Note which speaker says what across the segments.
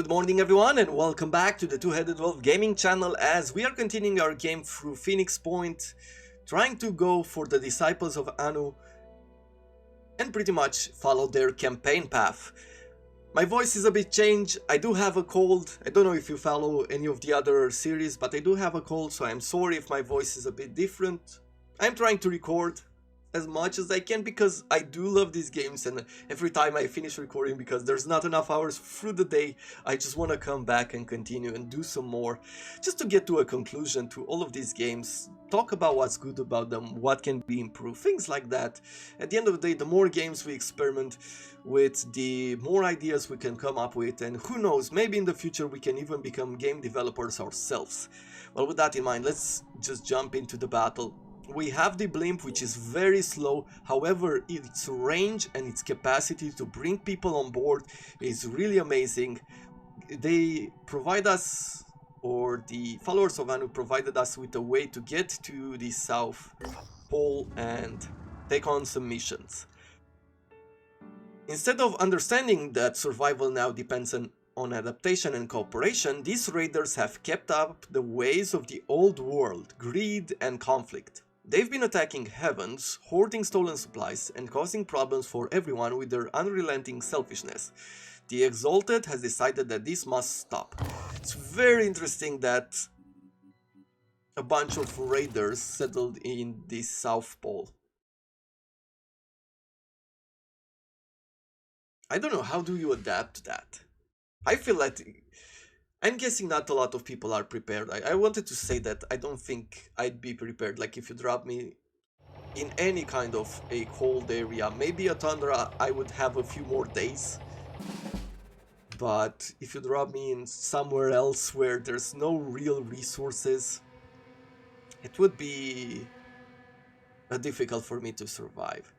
Speaker 1: Good morning everyone and welcome back to the Two-Headed Wolf gaming channel as we are continuing our game through Phoenix Point, trying to go for the Disciples of Anu and pretty much follow their campaign path. My voice is a bit changed, I do have a cold. I don't know if you follow any of the other series, but I do have a cold, so I'm sorry if my voice is a bit different. I'm trying to record as much as I can because I do love these games, and every time I finish recording, because there's not enough hours through the day, I just want to come back and continue and do some more, just to get to a conclusion to all of these games, talk about what's good about them, what can be improved, things like that. At the end of the day, the more games we experiment with, the more ideas we can come up with, and who knows, maybe in the future we can even become game developers ourselves. Well, with that in mind, let's just jump into the battle. We have the blimp, which is very slow, however its range and its capacity to bring people on board is really amazing. They provide us, or the followers of Anu provided us with a way to get to the South Pole and take on some missions. Instead of understanding that survival now depends on adaptation and cooperation, these raiders have kept up the ways of the old world, greed and conflict. They've been attacking heavens, hoarding stolen supplies, and causing problems for everyone with their unrelenting selfishness. The Exalted has decided that this must stop. It's very interesting that a bunch of raiders settled in the South Pole. I don't know, how do you adapt to that? I feel like I'm guessing not a lot of people are prepared. I wanted to say that I don't think I'd be prepared. Like, if you drop me in any kind of a cold area, maybe a tundra, I would have a few more days. But if you drop me in somewhere else where there's no real resources, it would be difficult for me to survive.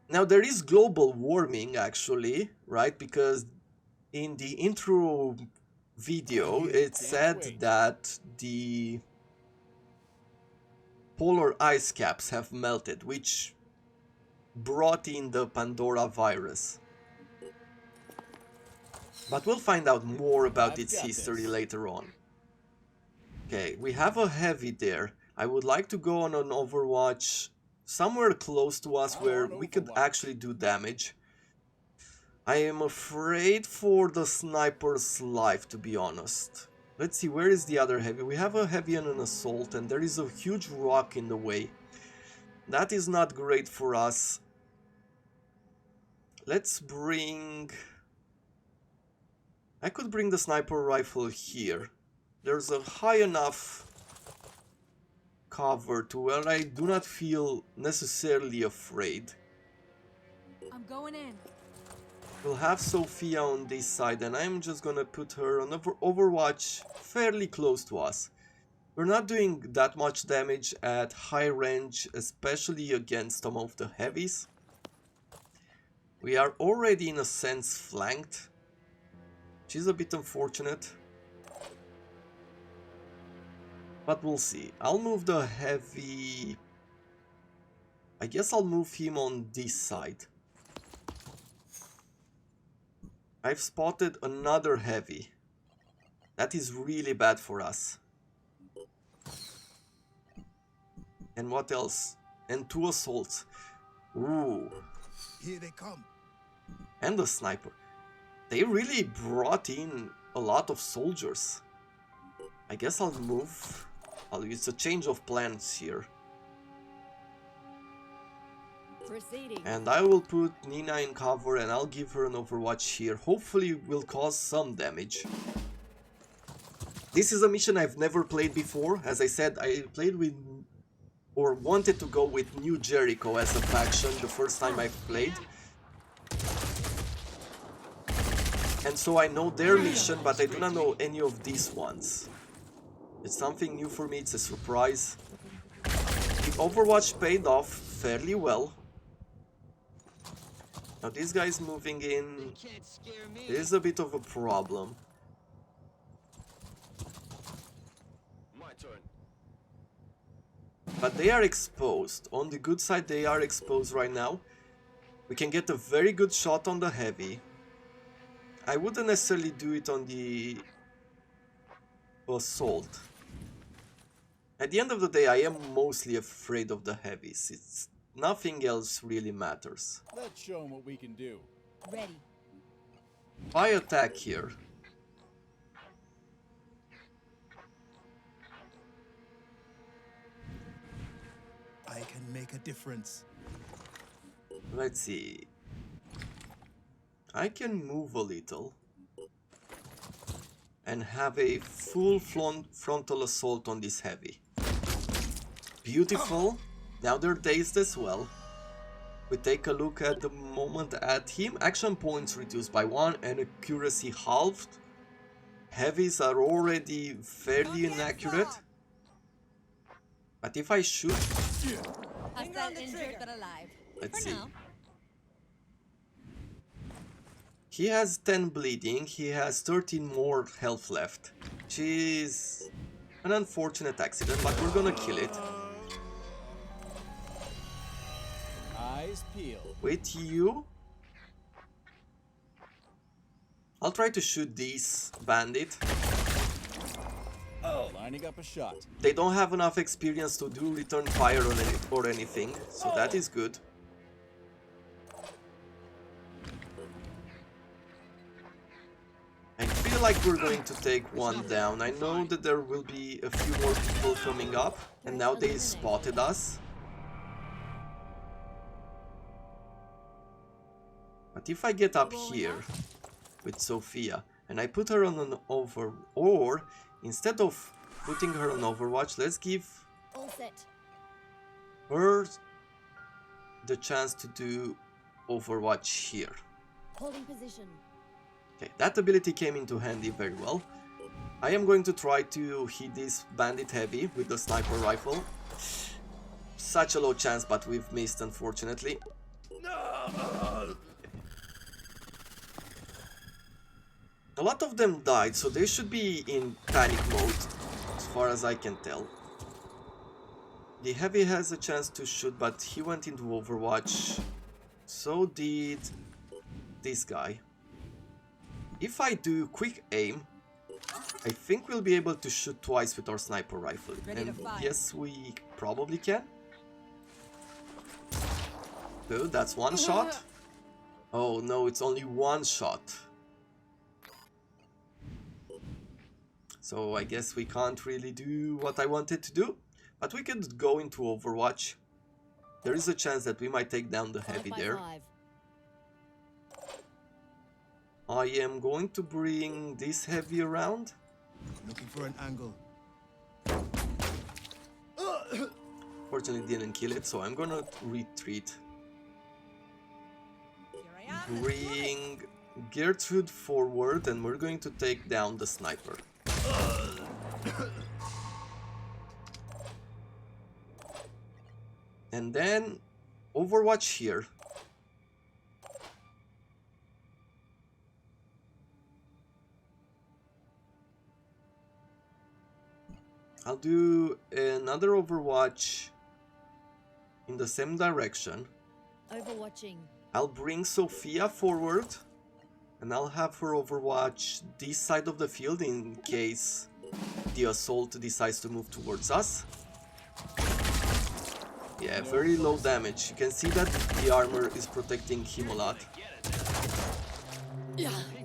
Speaker 1: Now, there is global warming, actually, right? Because in the intro video, it said that the polar ice caps have melted, which brought in the Pandora virus. But we'll find out more about its history later on. Okay, we have a heavy there. I would like to go on an overwatch somewhere close to us where we could actually do damage. I am afraid for the sniper's life, to be honest. Let's see, where is the other heavy? We have a heavy and an assault, and there is a huge rock in the way. That is not great for us. Let's bring... I could bring the sniper rifle here. There's a high enough cover to where I do not feel necessarily afraid.
Speaker 2: I'm going in.
Speaker 1: We'll have Sophia on this side, and I'm just gonna put her on overwatch fairly close to us. We're not doing that much damage at high range, especially against some of the heavies. We are already in a sense flanked, which is a bit unfortunate. But we'll see. I'll move the heavy... I guess I'll move him on this side. I've spotted another heavy. That is really bad for us. And what else? And 2 assaults. Ooh.
Speaker 3: Here they come.
Speaker 1: And a sniper. They really brought in a lot of soldiers. I guess I'll move. I'll use a change of plans here.
Speaker 2: Proceeding.
Speaker 1: And I will put Nina in cover and I'll give her an overwatch here. Hopefully will cause some damage. This is a mission I've never played before. As I said, I played with, or wanted to go with New Jericho as a faction the first time I've played. And so I know their mission, but I do not know any of these ones. It's something new for me, it's a surprise. The Overwatch paid off fairly well. Now this guy's moving in. It is a bit of a problem. But they are exposed. On the good side, they are exposed right now. We can get a very good shot on the heavy. I wouldn't necessarily do it on the assault. At the end of the day, I am mostly afraid of the heavies. It's nothing else really matters.
Speaker 3: Let's show them what we can do.
Speaker 2: Ready.
Speaker 1: If I attack here,
Speaker 4: I can make a difference.
Speaker 1: let's see. I can move a little and have a full frontal assault on this heavy. Beautiful. Now they're dazed as well. We take a look at the moment at him. Action points reduced by 1 and accuracy halved. Heavies are already fairly inaccurate. But if I shoot...
Speaker 2: Hostile injured but alive.
Speaker 1: Let's
Speaker 2: For
Speaker 1: see.
Speaker 2: now.
Speaker 1: He has 10 bleeding, he has 13 more health left. Which is an unfortunate accident, but we're gonna kill it.
Speaker 3: Eyes peeled.
Speaker 1: With you, I'll try to shoot this bandit.
Speaker 3: Lining up a shot.
Speaker 1: They don't have enough experience to do return fire on or anything, so that is good. I feel like we're going to take one down. I know that there will be a few more people coming up, and now they spotted us. But if I get up here with Sophia and I put her on an or instead of putting her on Overwatch, let's give
Speaker 2: All set.
Speaker 1: her the chance to do Overwatch here.
Speaker 2: Holding position.
Speaker 1: Okay, that ability came into handy very well. I am going to try to hit this bandit heavy with the sniper rifle. Such a low chance, but we've missed, unfortunately. A lot of them died, so they should be in panic mode, as far as I can tell. The heavy has a chance to shoot, but he went into Overwatch. So did this guy. If I do quick aim, I think we'll be able to shoot twice with our sniper rifle.
Speaker 2: Ready to
Speaker 1: And
Speaker 2: fire.
Speaker 1: yes, we probably can. Good, that's one shot. Oh no, it's only one shot. So I guess we can't really do what I wanted to do. But we could go into Overwatch. There is a chance that we might take down the heavy
Speaker 2: 5 by
Speaker 1: there.
Speaker 2: 5.
Speaker 1: I am going to bring this heavy around.
Speaker 4: Looking for an angle.
Speaker 1: Fortunately didn't kill it, so I'm gonna retreat.
Speaker 2: Here I am.
Speaker 1: Bring Gertrude forward and we're going to take down the sniper. And then Overwatch here. I'll do another Overwatch in the same direction.
Speaker 2: Overwatching.
Speaker 1: I'll bring Sophia forward and I'll have her overwatch this side of the field in case the assault decides to move towards us. Yeah, very low damage. You can see that the armor is protecting him a lot.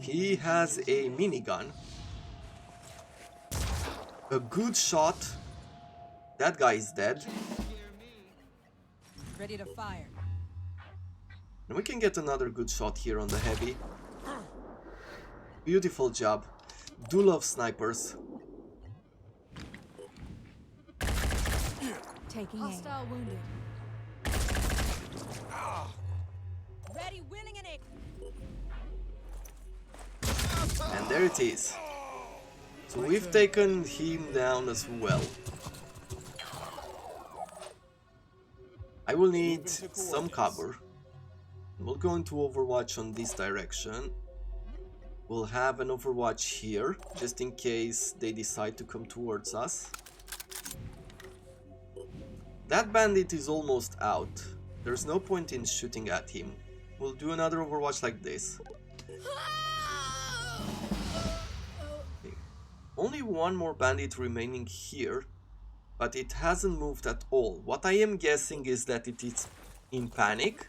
Speaker 1: He has a minigun. A good shot. That guy is dead.
Speaker 2: Ready to fire.
Speaker 1: And we can get another good shot here on the heavy. Beautiful job. Do love snipers.
Speaker 2: Taking hostile wounded. Ready, willing, and able.
Speaker 1: And there it is. So we've taken him down as well. I will need some cover. We'll go into Overwatch on this direction. We'll have an Overwatch here, just in case they decide to come towards us. That bandit is almost out. There's no point in shooting at him. We'll do another Overwatch like this. Only one more bandit remaining here, but it hasn't moved at all. What I am guessing is that it is in panic,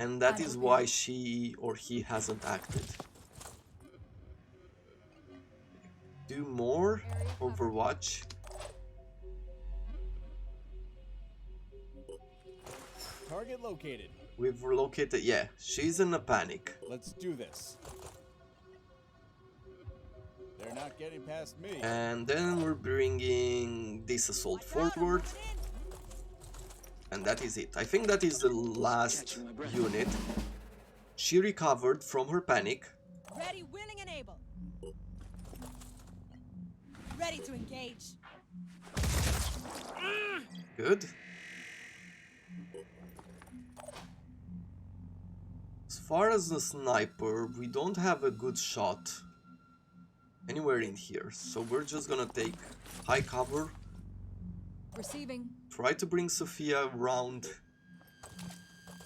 Speaker 1: and that is why she or he hasn't acted. Do more Overwatch.
Speaker 3: Target located.
Speaker 1: We've located, yeah, she's in a panic.
Speaker 3: Let's do this. They're not getting past me.
Speaker 1: And then we're bringing this assault forward. And that is it. I think that is the last unit. She recovered from her panic.
Speaker 2: Ready, willing, and able. Ready to engage.
Speaker 1: Good. As far as the sniper, we don't have a good shot anywhere in here, so we're just gonna take high cover.
Speaker 2: Receiving.
Speaker 1: Try to bring Sophia around,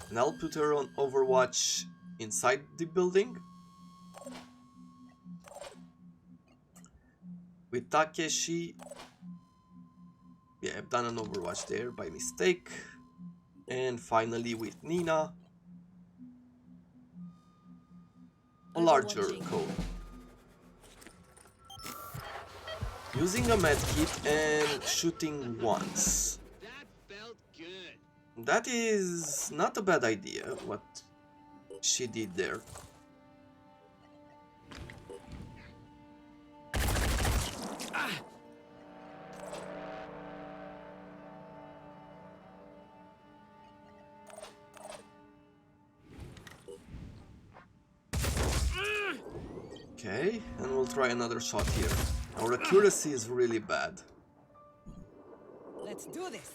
Speaker 1: and I'll put her on Overwatch inside the building. With Takeshi, yeah, I've done an Overwatch there by mistake. And finally with Nina, a larger code. Using a medkit and shooting once.
Speaker 5: That felt good.
Speaker 1: That is not a bad idea, what she did there. Okay, and we'll try another shot here. Our accuracy is really bad.
Speaker 2: Let's do this.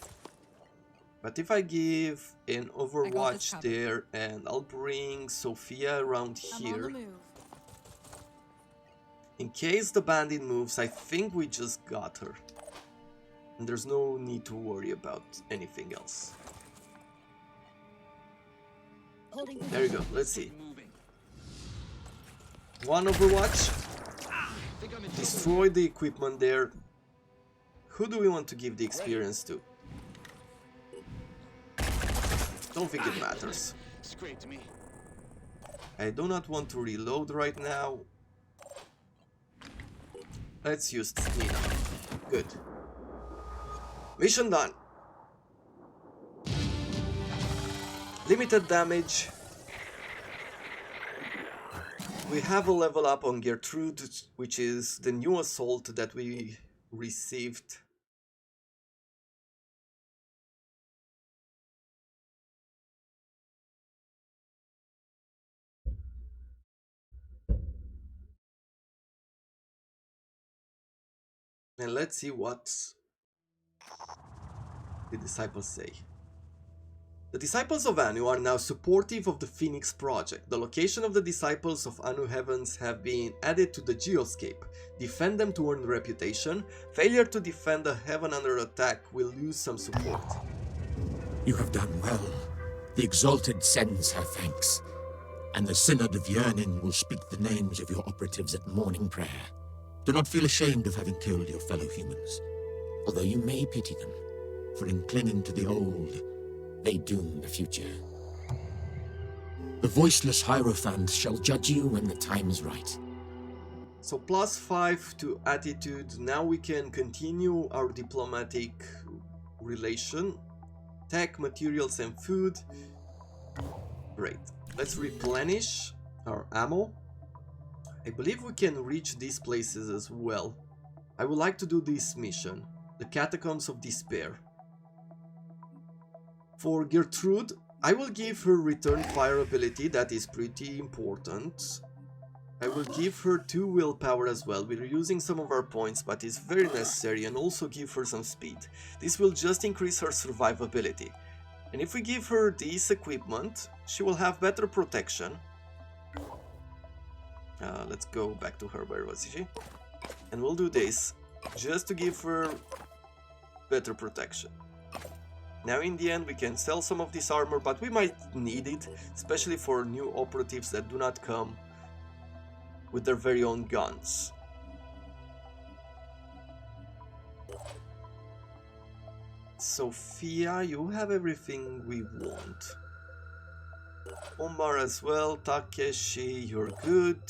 Speaker 1: But if I give an
Speaker 2: this
Speaker 1: Overwatch
Speaker 2: covered.
Speaker 1: there and I'll bring Sophia around
Speaker 2: I'm on the
Speaker 1: here.
Speaker 2: move.
Speaker 1: In case the bandit moves, I think we just got her. And there's no need to worry about anything else.
Speaker 2: Holding
Speaker 1: There you go, let's see.
Speaker 5: Moving.
Speaker 1: One Overwatch,
Speaker 5: Think I'm in
Speaker 1: destroy the equipment there. Who do we want to give the experience to? Don't think it matters.
Speaker 5: Scraped me.
Speaker 1: I do not want to reload right now. Let's use Nina. Good. Mission done. Limited damage. We have a level up on Gertrude, which is the new assault that we received. And let's see what the disciples say. The disciples of Anu are now supportive of the Phoenix project. The location of the disciples of Anu Heavens have been added to the geoscape. Defend them to earn reputation. Failure to defend a heaven under attack will lose some support.
Speaker 6: You have done well. The Exalted sends her thanks, and the Synod of Yearning will speak the names of your operatives at morning prayer. Do not feel ashamed of having killed your fellow humans, although you may pity them, for in clinging to the old, they doom the future. The voiceless Hierophants shall judge you when the time is right.
Speaker 1: So +5 to attitude. Now we can continue our diplomatic relation. Tech, materials and food. Great. Let's replenish our ammo. I believe we can reach these places as well. I would like to do this mission. The Catacombs of Despair. For Gertrude, I will give her return fire ability. That is pretty important. I will give her 2 willpower as well. We're using some of our points, but it's very necessary, and also give her some speed. This will just increase her survivability. And if we give her this equipment, she will have better protection. Let's go back to her. Where was she? And we'll do this just to give her better protection. Now in the end we can sell some of this armor, but we might need it, especially for new operatives that do not come with their very own guns. Sophia, you have everything we want. Omar as well. Takeshi, you're good.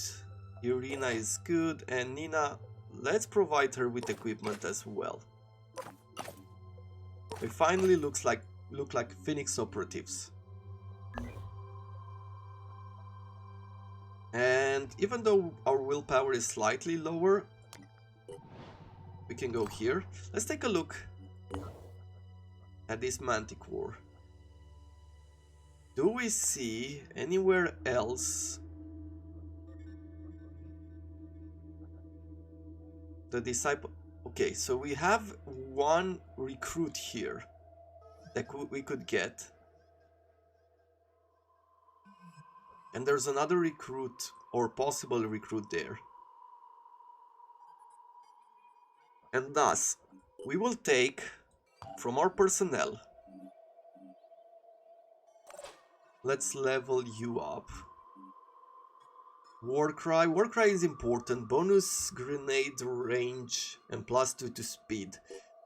Speaker 1: Irina is good. And Nina, let's provide her with equipment as well. We finally look like Phoenix operatives. And even though our willpower is slightly lower, we can go here. Let's take a look at this Manticore. Do we see anywhere else the disciple? Okay, so we have one recruit here that we could get. And there's another recruit or possible recruit there. And thus, we will take from our personnel. Let's level you up. Warcry. Warcry is important. Bonus grenade range and +2 to speed.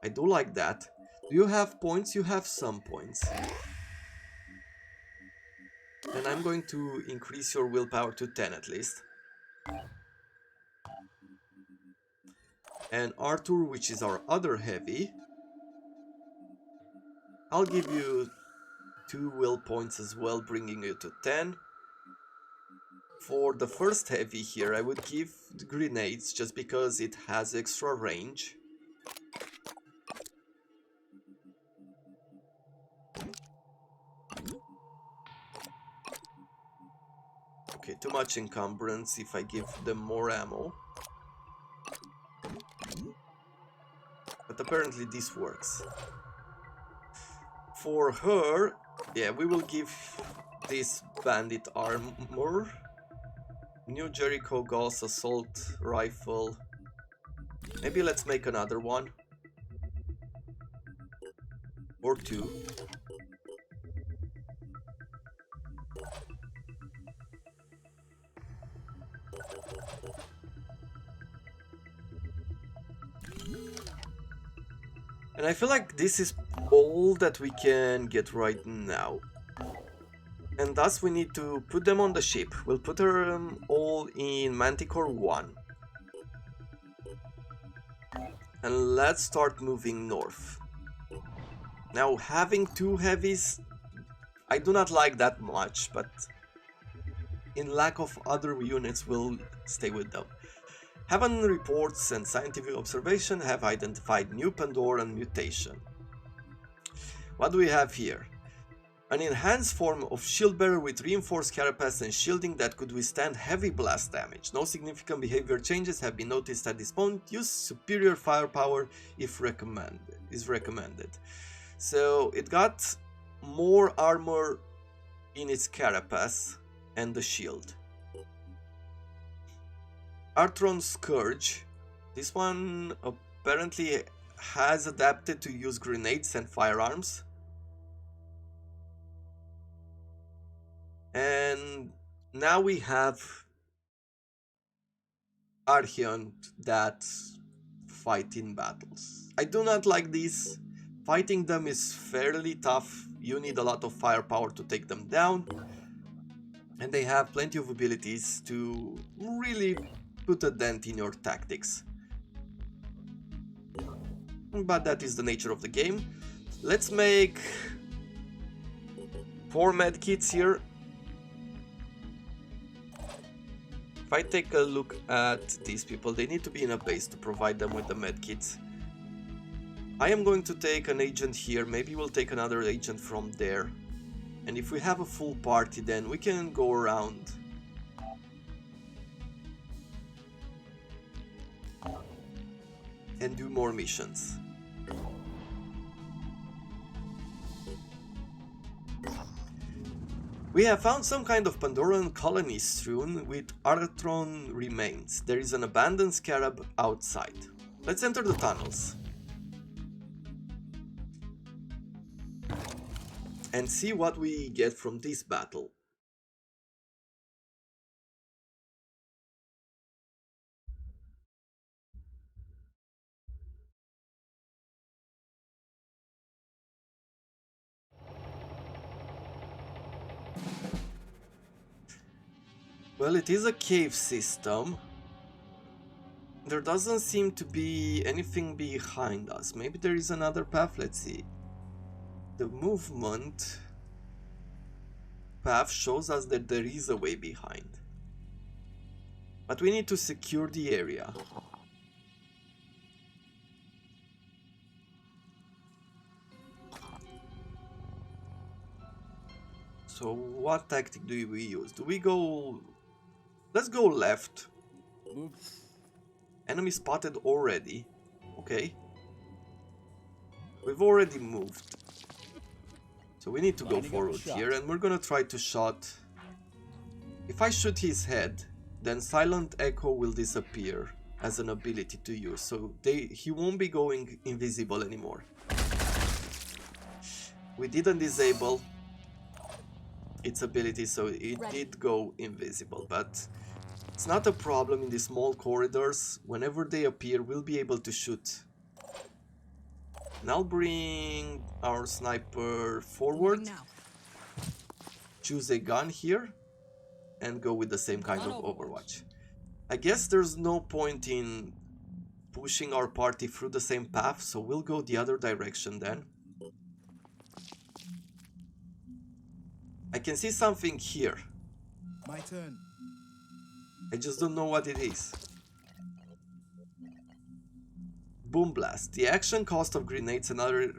Speaker 1: I do like that. Do you have points? You have some points. And I'm going to increase your willpower to 10 at least. And Arthur, which is our other heavy, I'll give you 2 will points as well, bringing you to 10. For the first heavy here, I would give the grenades just because it has extra range. Okay, too much encumbrance if I give them more ammo. But apparently this works. For her, yeah, we will give this bandit armor. New Jericho Gauss assault rifle. Maybe let's make another one. Or 2. And I feel like this is all that we can get right now. And thus we need to put them on the ship. We'll put them all in Manticore 1. And let's start moving north. Now, having 2 heavies, I do not like that much, but in lack of other units, we'll stay with them. Heaven reports and scientific observation have identified new Pandoran mutation. What do we have here? An enhanced form of shield bearer with reinforced carapace and shielding that could withstand heavy blast damage. No significant behavior changes have been noticed at this point. Use superior firepower if recommended. So it got more armor in its carapace and the shield. Artron's Scourge. This one apparently has adapted to use grenades and firearms. And now we have Archeon that fight in battles. I do not like these. Fighting them is fairly tough. You need a lot of firepower to take them down. And they have plenty of abilities to really put a dent in your tactics. But that is the nature of the game. Let's make 4 medkits here. If I take a look at these people, they need to be in a base to provide them with the medkits. I am going to take an agent here, maybe we'll take another agent from there. And if we have a full party, then we can go around and do more missions. We have found some kind of Pandoran colony strewn with Artron remains. There is an abandoned scarab outside. Let's enter the tunnels and see what we get from this battle. Well, it is a cave system. There doesn't seem to be anything behind us. Maybe there is another path. Let's see. The movement path shows us that there is a way behind. But we need to secure the area. So what tactic do we use? Do we go... Let's go left.
Speaker 3: Move.
Speaker 1: Enemy spotted already. Okay. We've already moved. So we need to go
Speaker 3: Lining up
Speaker 1: forward
Speaker 3: shot.
Speaker 1: here, and we're gonna try to shot. If I shoot his head, then Silent Echo will disappear as an ability to use. So he won't be going invisible anymore. We didn't disable its ability, so it did go invisible, but it's not a problem in the small corridors. Whenever they appear, we'll be able to shoot. And I'll bring our sniper forward,
Speaker 2: Moving now.
Speaker 1: choose a gun here, and go with the same kind of Overwatch. I guess there's no point in pushing our party through the same path, so we'll go the other direction then. I can see something here.
Speaker 4: My turn.
Speaker 1: I just don't know what it is. Boom blast. The action cost of grenades and other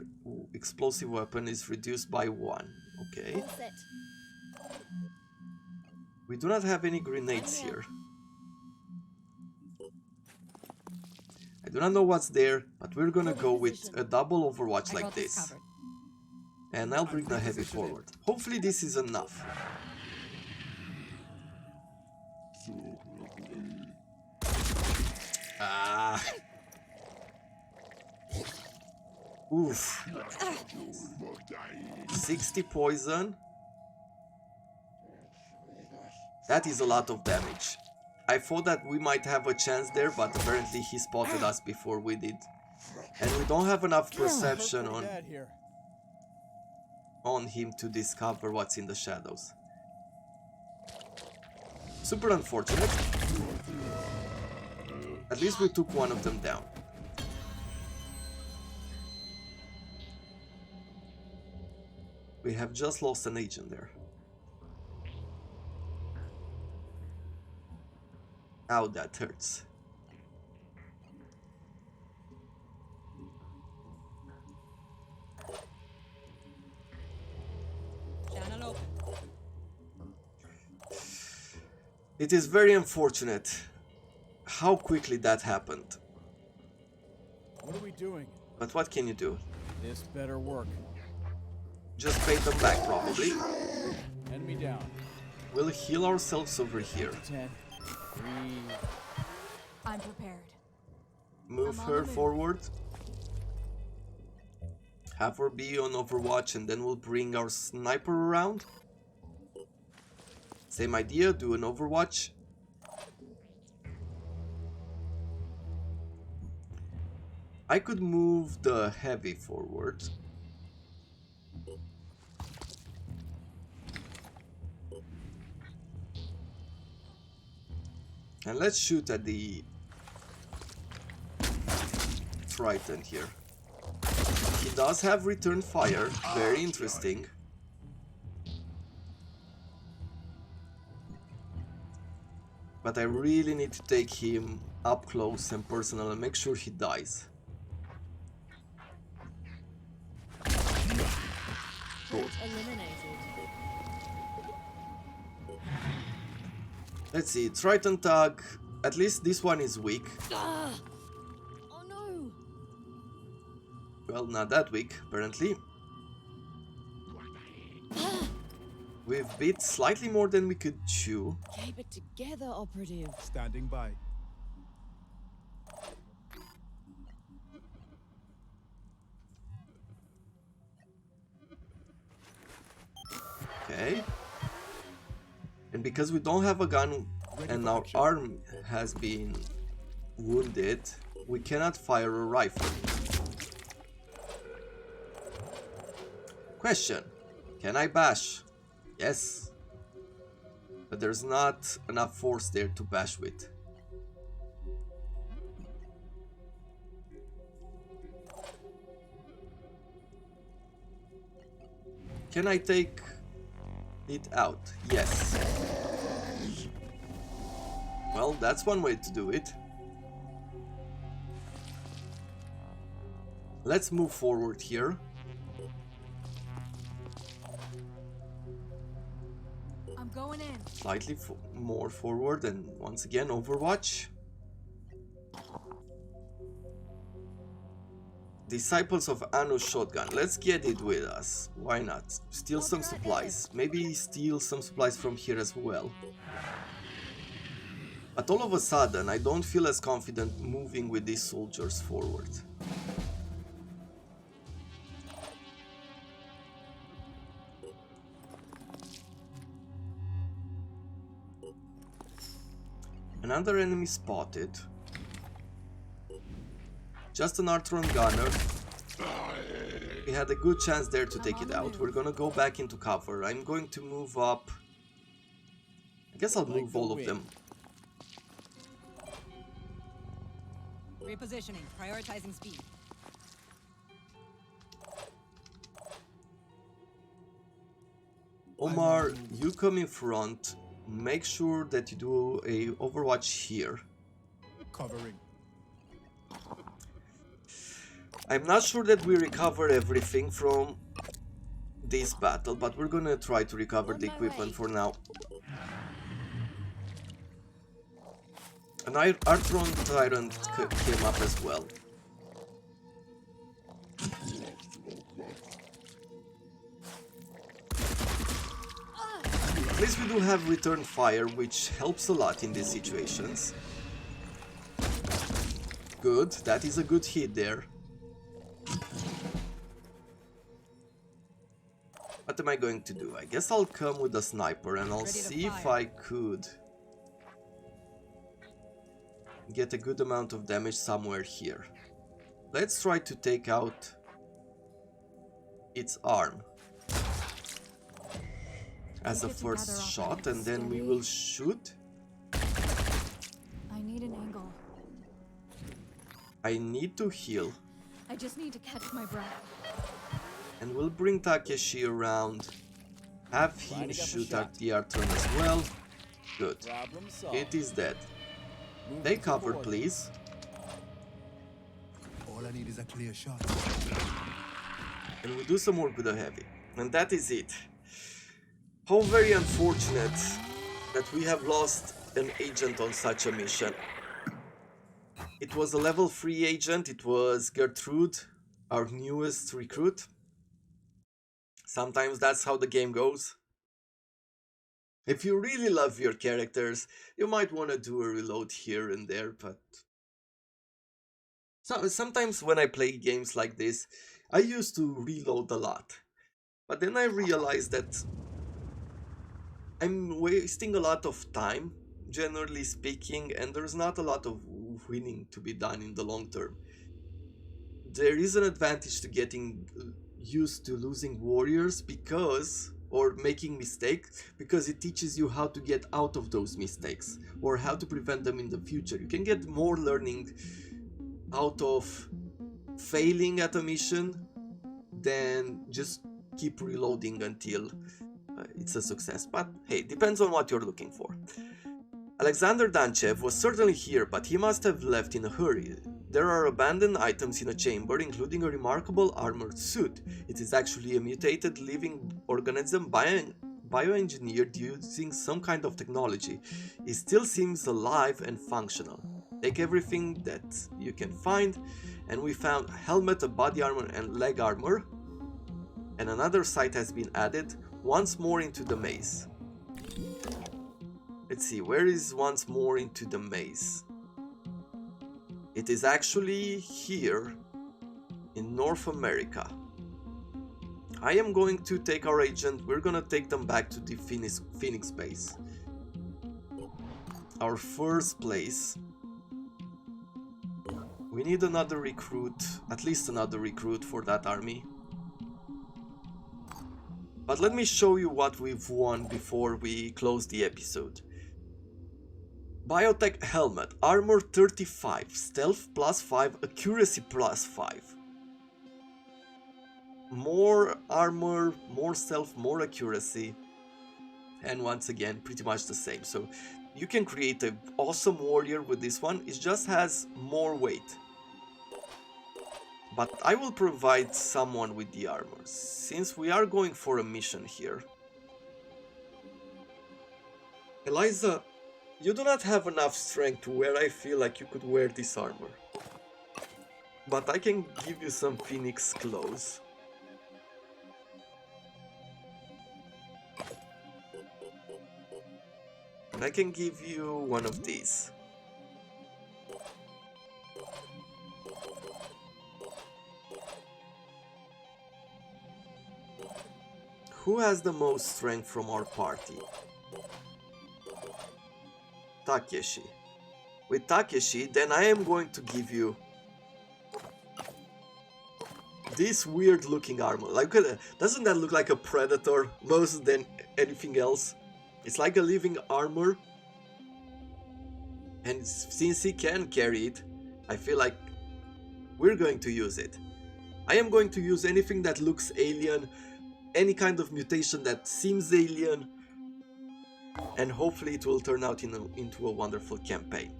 Speaker 1: explosive weapon is reduced by 1. Okay.
Speaker 2: All set.
Speaker 1: We do not have any grenades here. I do not know what's there, but we're gonna go with a double Overwatch like this.
Speaker 2: Covered.
Speaker 1: And I'll bring the heavy forward. Hopefully this is enough. Ah. Oof. 60 poison. That is a lot of damage. I thought that we might have a chance there, but apparently he spotted us before we did. And we don't have enough perception
Speaker 3: Hurt
Speaker 1: on
Speaker 3: pretty bad here.
Speaker 1: him to discover what's in the shadows. Super unfortunate. At least we took one of them down. We have just lost an agent there. Ow, that hurts.
Speaker 2: Channel open.
Speaker 1: It is very unfortunate how quickly that happened.
Speaker 3: What are we doing?
Speaker 1: But what can you do?
Speaker 3: This better work.
Speaker 1: Just pay them back, probably.
Speaker 3: Enemy down.
Speaker 1: We'll heal ourselves over here.
Speaker 3: 10. 3.
Speaker 2: I'm prepared.
Speaker 1: Move
Speaker 2: I'm on
Speaker 1: her
Speaker 2: the move.
Speaker 1: forward. Have her be on Overwatch, and then we'll bring our sniper around. Same idea, do an Overwatch. I could move the heavy forward. And let's shoot at the Triton here. He does have return fire, very interesting. But I really need to take him up close and personal and make sure he dies. Cool. Let's see, Triton tag. At least this one is weak.
Speaker 2: Oh no!
Speaker 1: Well, not that weak, apparently. We've beat slightly more than we could chew.
Speaker 2: Keep it together, operative.
Speaker 4: Standing by.
Speaker 1: Okay. And because we don't have a gun and our arm has been wounded, we cannot fire a rifle. Question. Can I bash? Yes.
Speaker 7: but there's not enough force there to bash with. Can I take it out? Yes. Well, that's one way to do it. Let's move forward here.
Speaker 2: I'm going in.
Speaker 7: Slightly more forward, and once again Overwatch. Disciples of Anu shotgun. Let's get it with us. Why not? Steal some supplies. Maybe steal some supplies from here as well. But all of a sudden, I don't feel as confident moving with these soldiers forward. Another enemy spotted. Just an Artron gunner. We had a good chance there to take it out. We're gonna go back into cover. I'm going to move up. I guess I'll move all of them.
Speaker 2: Repositioning, prioritizing speed.
Speaker 7: Omar, you come in front. Make sure that you do a Overwatch here.
Speaker 4: Covering.
Speaker 7: I'm not sure that we recover everything from this battle, but we're gonna try to recover the equipment for now. An Artron Tyrant came up as well. At least we do have return fire, which helps a lot in these situations. Good, that is a good hit there. What am I going to do? I guess I'll come with a sniper and I'll see if I could get a good amount of damage somewhere here. Let's try to take out its arm as a first shot, and then we will shoot.
Speaker 2: I need an angle.
Speaker 7: I need to heal,
Speaker 2: I just need to catch my breath.
Speaker 7: and we'll bring Takeshi around. Have him shoot at the Artron as well. Good.
Speaker 3: Problem solved.
Speaker 7: It is dead.
Speaker 3: Move
Speaker 7: Take
Speaker 3: to
Speaker 7: cover,
Speaker 3: forward.
Speaker 7: please.
Speaker 4: All I need is a clear shot.
Speaker 7: And we do some work with the heavy. And that is it. How very unfortunate that we have lost an agent on such a mission. It was a level 3 agent. It was Gertrude, our newest recruit. Sometimes that's how the game goes. If you really love your characters, you might want to do a reload here and there, but sometimes when I play games like this, I used to reload a lot. But then I realized that I'm wasting a lot of time, generally speaking, and there's not a lot of winning to be done in the long term. There is an advantage to getting used to losing warriors or making mistakes, because it teaches you how to get out of those mistakes or how to prevent them in the future. You can get more learning out of failing at a mission than just keep reloading until it's a success. But hey, depends on what you're looking for. Alexander Danchev was certainly here, but he must have left in a hurry. There are abandoned items in a chamber, including a remarkable armored suit. It is actually a mutated living organism bioengineered using some kind of technology. It still seems alive and functional. Take everything that you can find, and we found a helmet, a body armor, and leg armor. And another site has been added, once more into the maze. Let's see, where is once more into the maze? It is actually here in North America. I am going to take our agent, we're gonna take them back to the Phoenix base. Our first place. We need another recruit, at least another recruit for that army. But let me show you what we've won before we close the episode. Biotech helmet, armor 35, stealth +5, accuracy +5. More armor, more stealth, more accuracy. And once again, pretty much the same. So you can create an awesome warrior with this one. It just has more weight. But I will provide someone with the armor, since we are going for a mission here. Eliza, you do not have enough strength to where I feel like you could wear this armor. But I can give you some Phoenix clothes. And I can give you one of these. Who has the most strength from our party? Takeshi. With Takeshi, then I am going to give you this weird looking armor. Like, doesn't that look like a predator more than anything else? It's like a living armor. And since he can carry it, I feel like we're going to use it. I am going to use anything that looks alien, any kind of mutation that seems alien, and hopefully it will turn out into a wonderful campaign.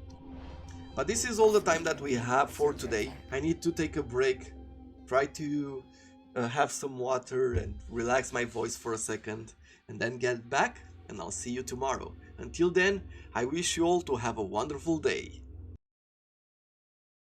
Speaker 7: But this is all the time that we have for today. I need to take a break, try to have some water and relax my voice for a second, and then get back, and I'll see you tomorrow. Until then, I wish you all to have a wonderful day.